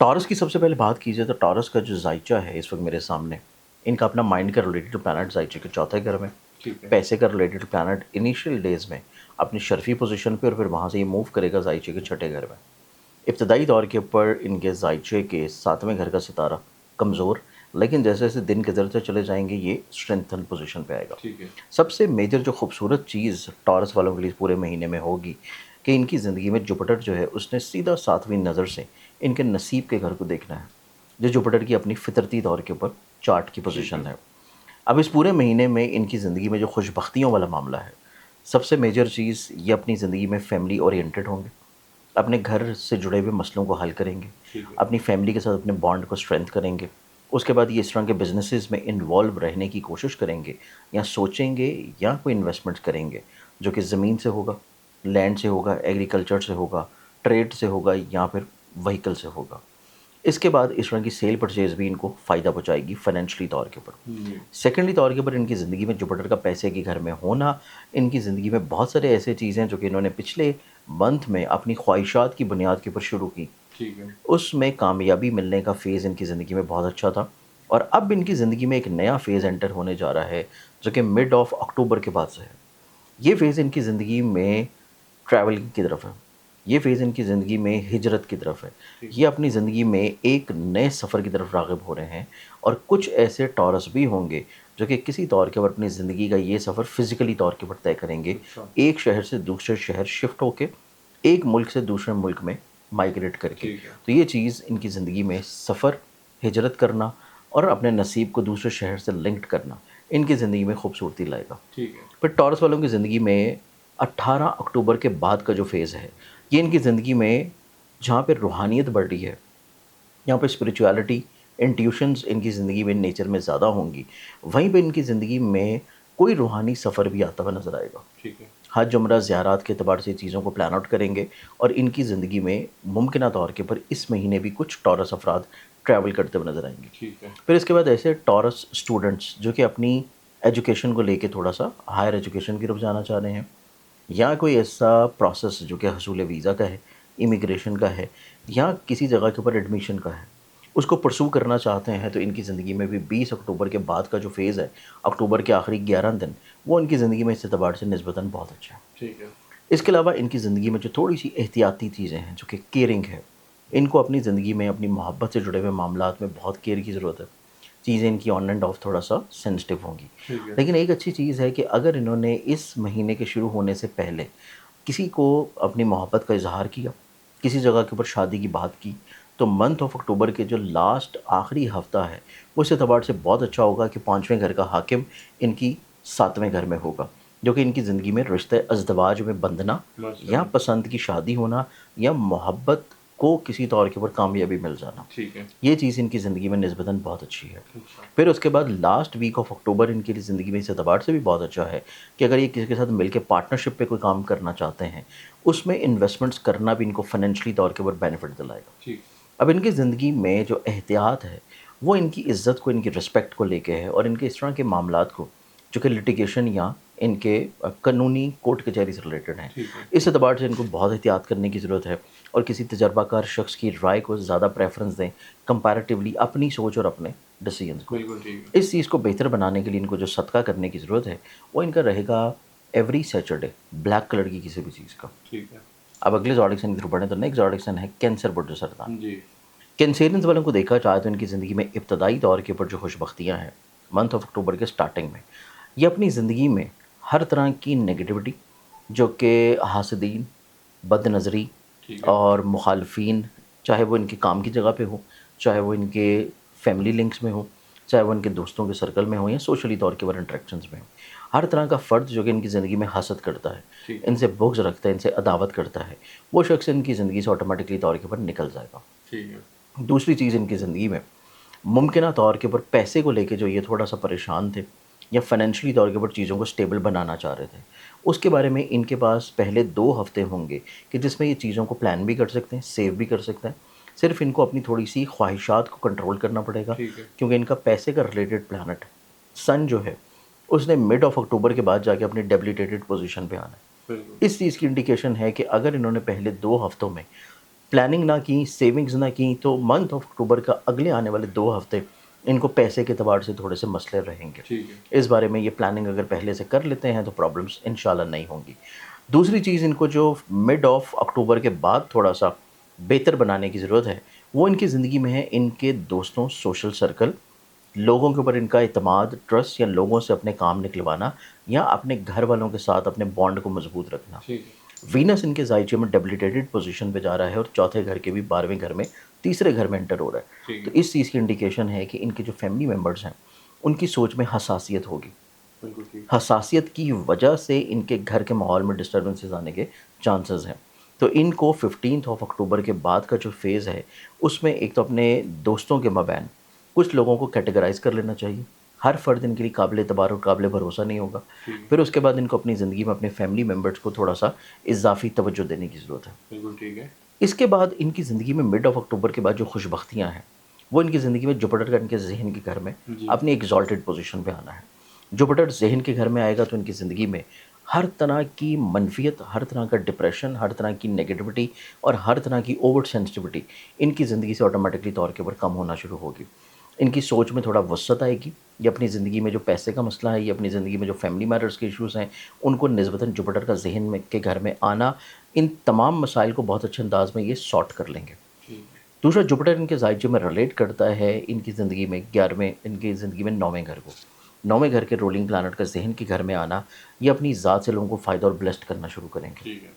Taurus की सबसे पहले बात की जाए तो टॉरस का जो ज़ाइचा है इस वक्त मेरे सामने, इनका अपना माइंड का रिलेटेड प्लानट ज़ाइचे के चौथे घर में, ठीक है। पैसे का रिलेटेड प्लानट इनिशियल डेज में अपनी शर्फी पोजीशन पे, और फिर वहाँ से ये मूव करेगा ज़ाइचे के छठे घर में। इब्तदाई दौर के ऊपर इनके ज़ाइचे के सातवें घर का सितारा कमज़ोर, लेकिन जैसे जैसे दिन गुजरते चले जाएंगे ये स्ट्रेंथन पोजीशन पे आएगा। ठीक है। सबसे मेजर जो खूबसूरत चीज़ टॉरस वालों के लिए पूरे महीने में होगी कि इनकी ज़िंदगी में जुपिटर जो है उसने सीधा सातवीं नज़र से इनके नसीब के घर को देखना है, जो जुपिटर की अपनी फितरती तौर के ऊपर चार्ट की ठीक पोजीशन है। है। अब इस पूरे महीने में इनकी ज़िंदगी में जो खुशबख्तियों वाला मामला है, सबसे मेजर चीज़ ये अपनी ज़िंदगी में फैमिली ओरिएंटेड होंगे, अपने घर से जुड़े हुए मसलों को हल करेंगे, ठीक है। अपनी फैमिली के साथ अपने बॉन्ड को स्ट्रेंथ करेंगे। उसके बाद ये इस तरह के बिजनेसेस में इन्वॉल्व रहने की कोशिश करेंगे या सोचेंगे या कोई इन्वेस्टमेंट्स करेंगे, जो कि ज़मीन से होगा, लैंड से होगा, एग्रीकल्चर से होगा, ट्रेड से होगा या फिर व्हीकल से होगा। इसके बाद इस तरह की सेल परचेज़ भी इनको फ़ायदा पहुँचाएगी फाइनेंशियली तौर के ऊपर। जी। सेकेंडली तौर के ऊपर इनकी ज़िंदगी में जुपिटर का पैसे के घर में होना, इनकी ज़िंदगी में बहुत सारे ऐसे चीज़ें हैं जो कि इन्होंने पिछले मंथ में अपनी ख्वाहिशात की बुनियाद के ऊपर शुरू की, ठीक है। उसमें कामयाबी मिलने का फ़ेज़ इनकी ज़िंदगी में बहुत अच्छा था। और अब इनकी ज़िंदगी में एक नया फ़ेज़ एंटर होने जा रहा है, जो कि मिड ऑफ अक्टूबर के बाद से है। ये फ़ेज़ इनकी ज़िंदगी में ट्रैवलिंग की तरफ है, ये फ़ेज़ इनकी ज़िंदगी में हिजरत की तरफ है, ठीक ये अपनी ज़िंदगी में एक नए सफ़र की तरफ राग़िब हो रहे हैं। और कुछ ऐसे टॉरस भी होंगे जो कि किसी तौर के ऊपर अपनी ज़िंदगी का ये सफ़र फ़िज़िकली तौर के ऊपर तय करेंगे, अच्छा। एक शहर से दूसरे शहर शिफ्ट होके, एक मुल्क से दूसरे मुल्क में माइग्रेट करके। ठीक है। तो ये चीज़ इनकी ज़िंदगी में सफ़र, हिजरत करना और अपने नसीब को दूसरे शहर से लिंक्ड करना, इनकी ज़िंदगी में खूबसूरती लाएगा। ठीक है। फिर टॉरस वालों की ज़िंदगी में 18 अक्टूबर के बाद का जो फ़ेज़ है, ये इनकी ज़िंदगी में जहाँ पे रूहानियत बढ़ रही है, यहाँ पे स्पिरिचुअलिटी, इंट्यूशंस इनकी ज़िंदगी में नेचर में ज़्यादा होंगी, वहीं पे इनकी ज़िंदगी में कोई रूहानी सफ़र भी आता हुआ नज़र आएगा। ठीक है। हज, उम्रा, ज़ियारात के एतबार से चीज़ों को प्लान आउट करेंगे और इनकी ज़िंदगी में मुमकिना तौर के ऊपर इस महीने भी कुछ टॉरस अफ़राद ट्रैवल करते हुए नज़र आएंगे। ठीक है। फिर इसके बाद ऐसे टॉरस स्टूडेंट्स जो कि अपनी एजुकेशन को लेके थोड़ा-सा हायर एजुकेशन की तरफ जाना चाह रहे हैं, या कोई ऐसा प्रोसेस जो कि हसूल वीज़ा का है, इमिग्रेशन का है या किसी जगह के ऊपर एडमिशन का है, उसको परस्यू करना चाहते हैं, तो इनकी ज़िंदगी में भी 20 अक्टूबर के बाद का जो फ़ेज़ है, अक्टूबर के आखिरी 11 दिन, वो इनकी ज़िंदगी में इस एतबार से निस्बतन बहुत अच्छा है। ठीक है। इसके अलावा इनकी ज़िंदगी में जो थोड़ी-सी एहतियाती चीज़ें हैं, जो कि केयरिंग है, इनको अपनी ज़िंदगी में अपनी मोहब्बत से जुड़े हुए मामलात में बहुत केयर की ज़रूरत है। चीज़ें इनकी ऑन एंड ऑफ थोड़ा-सा सेंसिटिव होंगी। ठीक है। लेकिन एक अच्छी चीज़ है कि अगर इन्होंने इस महीने के शुरू होने से पहले किसी को अपनी मोहब्बत का इज़हार किया, किसी जगह के ऊपर शादी की बात की, तो मंथ ऑफ अक्टूबर के जो लास्ट आखिरी हफ़्ता है, उस एतबार से बहुत अच्छा होगा कि 5वें घर का हाकिम इनकी 7वें घर में होगा, जो कि इनकी ज़िंदगी में रिश्ते अज़दवाज में बंधना या माशाल्लाह। पसंद की शादी होना या मोहब्बत को किसी तौर के ऊपर कामयाबी मिल जाना, ठीक है। ये चीज़ इनकी ज़िंदगी में निस्बतन बहुत अच्छी है। अच्छा। फिर उसके बाद लास्ट वीक ऑफ अक्टूबर इनकी लिए ज़िंदगी में इस एतबार से भी बहुत अच्छा है कि अगर ये किसी के साथ मिलके पार्टनरशिप पे कोई काम करना चाहते हैं, उसमें इन्वेस्टमेंट्स करना भी इनको फाइनेंशियली तौर के ऊपर बेनिफिट दिलाएगा। ठीक। अब इनकी ज़िंदगी में जो एहतियात है, वो इनकी इज़्ज़त को, इनकी रिस्पेक्ट को लेके है और इनके इस तरह के मामलात को, जो कि लिटिगेशन या इनके कानूनी कोर्ट कचहरी से रिलेटेड हैं। ठीक है। इस एतबार से इनको बहुत एहतियात करने की ज़रूरत है और किसी तजर्बाकार शख्स की राय को ज़्यादा प्रेफ़रेंस दें कंपैरेटिवली अपनी सोच और अपने डिसीजंस को। बिल्कुल ठीक है। इस चीज़ को बेहतर बनाने के लिए इनको जो सदका करने की ज़रूरत है, वो इनका रहेगा एवरी सैटरडे ब्लैक कलर की किसी भी चीज़ का। ठीक है। अब अगले ज़ोडिएक साइन की तरफ बढ़ें तो नेक्स्ट ज़ोडिएक साइन है कैंसर बुर्ज सरतान। जी। कैंसेरियंस वालों को देखा जाए तो इनकी ज़िंदगी में इब्तदाई दौर के ऊपर जो खुशबख्तियाँ हैं, मंथ ऑफ अक्टूबर के स्टार्टिंग में, ये अपनी ज़िंदगी में हर तरह की नेगेटिविटी, जो कि हासदीन, बदनज़री ठीक है। और मुखालफीन, चाहे वो इनके काम की जगह पे हो, चाहे वो इनके फैमिली लिंक्स में हो, चाहे वो इनके दोस्तों के सर्कल में हो या सोशली तौर के ऊपर इंटरेक्शंस में हो, हर तरह का फ़र्द जो कि इनकी ज़िंदगी में हसद करता है, ठीक है। इनसे बुग़्ज़ रखता है, इनसे अदावत करता है, वो शख्स इनकी ज़िंदगी से ऑटोमेटिकली तौर के ऊपर निकल जाएगा। ठीक है। दूसरी चीज़ इनकी ज़िंदगी में मुमकिना तौर के ऊपर पैसे को लेके जो ये थोड़ा-सा परेशान थे या फाइनेंशियली तौर के ऊपर चीज़ों को स्टेबल बनाना चाह रहे थे, उसके बारे में इनके पास पहले 2 हफ़्ते होंगे कि जिसमें ये चीज़ों को प्लान भी कर सकते हैं, सेव भी कर सकते हैं। सिर्फ़ इनको अपनी थोड़ी-सी ख्वाहिशात को कंट्रोल करना पड़ेगा, ठीक है। क्योंकि इनका पैसे का रिलेटेड प्लैनेट सन जो है, उसने मिड ऑफ अक्टूबर के बाद जाके अपनी डेबिलिटेटेड पोज़ीशन पे आना है। बिल्कुल। इस चीज़ की इंडिकेशन है कि अगर इन्होंने पहले 2 हफ़्तों में پلاننگ نہ کی، سیونگز نہ کی، تو منتھ آف اکتوبر کا اگلے آنے والے 2 ہفتے ان کو پیسے کے اعتبار سے تھوڑے سے مسئلے رہیں گے. ٹھیک ہے. اس بارے میں یہ پلاننگ اگر پہلے سے کر لیتے ہیں تو پرابلمس انشاءاللہ نہیں ہوں گی. دوسری چیز ان کو جو مڈ آف اکتوبر کے بعد تھوڑا سا بہتر بنانے کی ضرورت ہے وہ ان کی زندگی میں ہے ان کے دوستوں، سوشل سرکل، لوگوں کے اوپر ان کا اعتماد، ٹرسٹ، یا لوگوں سے اپنے کام نکلوانا، یا اپنے گھر والوں کے ساتھ اپنے بانڈ کو مضبوط رکھنا. ٹھیک ہے. وینس ان کے زائچے میں ڈیبلیٹیڈ پوزیشن پہ جا رہا ہے اور چوتھے گھر کے بھی 12ویں گھر میں تیسرے گھر میں انٹر ہو رہا ہے. ٹھیک تو ہے. اس چیز کی انڈیکیشن ہے کہ ان کے جو فیملی ممبرز ہیں ان کی سوچ میں حساسیت ہوگی. بالکل ٹھیک. حساسیت کی وجہ سے ان کے گھر کے ماحول میں ڈسٹربنسز آنے کے چانسز ہیں. تو ان کو 15 اکتوبر کے بعد کا جو فیز ہے اس میں ایک تو اپنے دوستوں کے مابین کچھ لوگوں کو کیٹیگرائز کر لینا چاہیے. ہر فرد ان کے لیے قابل اعتبار اور قابل بھروسہ نہیں ہوگا. پھر اس کے بعد ان کو اپنی زندگی میں اپنے فیملی ممبرس کو تھوڑا سا اضافی توجہ دینے کی ضرورت ہے. بالکل ٹھیک ہے. اس کے بعد ان کی زندگی میں مڈ آف اکتوبر کے بعد جو خوش بختیاں ہیں وہ ان کی زندگی میں جوپٹر کا ان کے ذہن کے گھر میں اپنی ایگزالٹڈ پوزیشن پہ آنا ہے. جوپٹر ذہن کے گھر میں آئے گا تو ان کی زندگی میں ہر طرح کی منفیت، ہر طرح کا ڈپریشن، ہر طرح کی نگیٹیوٹی اور ہر طرح کی اوور سینسٹیوٹی ان کی زندگی سے آٹومیٹکلی طور کے اوپر کم ہونا شروع ہوگی. ان کی سوچ میں تھوڑا وسعت آئے گی. یہ اپنی زندگی میں جو پیسے کا مسئلہ ہے، یہ اپنی زندگی میں جو فیملی میٹرز کے ایشوز ہیں ان کو نسبتاً جوپٹر کا ذہن میں کے گھر میں آنا ان تمام مسائل کو بہت اچھے انداز میں یہ سارٹ کر لیں گے. دوسرا، جوپٹر ان کے زائچے میں ریلیٹ کرتا ہے ان کی زندگی میں 11ویں، ان کی زندگی میں 9ویں گھر کو. 9ویں گھر کے رولنگ پلانٹ کا ذہن کے گھر میں آنا یہ اپنی ذات سے لوگوں کو فائدہ اور بلیسڈ کرنا شروع کریں گے. ٹھیک ہے.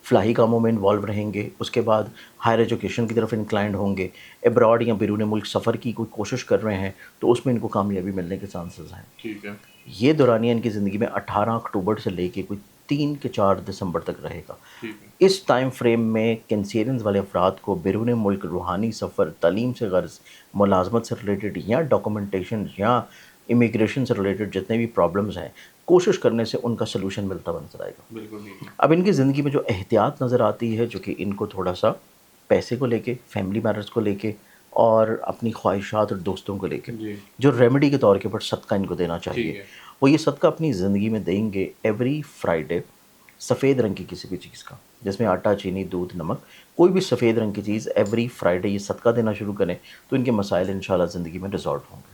فلاحی کاموں میں انوالو رہیں گے. اس کے بعد ہائر ایجوکیشن کی طرف انکلائنڈ ہوں گے. ابراڈ یا بیرون ملک سفر کی کوئی کوشش کر رہے ہیں تو اس میں ان کو کامیابی ملنے کے چانسز ہیں. ٹھیک ہے. یہ دورانیہ ان کی زندگی میں 18 اکتوبر سے لے کے کوئی 3 کے 4 دسمبر تک رہے گا. ٹھیک ہے. اس ٹائم فریم میں کینسیرینز والے افراد کو بیرون ملک روحانی سفر، تعلیم سے غرض، ملازمت سے ریلیٹڈ یا ڈاکومنٹیشن یا امیگریشن سے ریلیٹڈ جتنے بھی پرابلمز ہیں کوشش کرنے سے ان کا سلوشن ملتا نظر آئے گا. بالکل ٹھیک ہے. اب ان کی زندگی میں جو احتیاط نظر آتی ہے جو کہ ان کو تھوڑا سا پیسے کو لے کے، فیملی میٹرز کو لے کے اور اپنی خواہشات اور دوستوں کو لے کے جی. جو ریمیڈی کے طور کے اوپر صدقہ ان کو دینا ٹھیک چاہیے ہے. وہ یہ صدقہ اپنی زندگی میں دیں گے ایوری فرائیڈے سفید رنگ کی کسی بھی چیز کا، جس میں آٹا، چینی، دودھ، نمک، کوئی بھی سفید رنگ کی چیز ایوری فرائیڈے یہ صدقہ دینا شروع کریں تو ان کے مسائل انشاءاللہ زندگی میں ریزالو ہوں گے.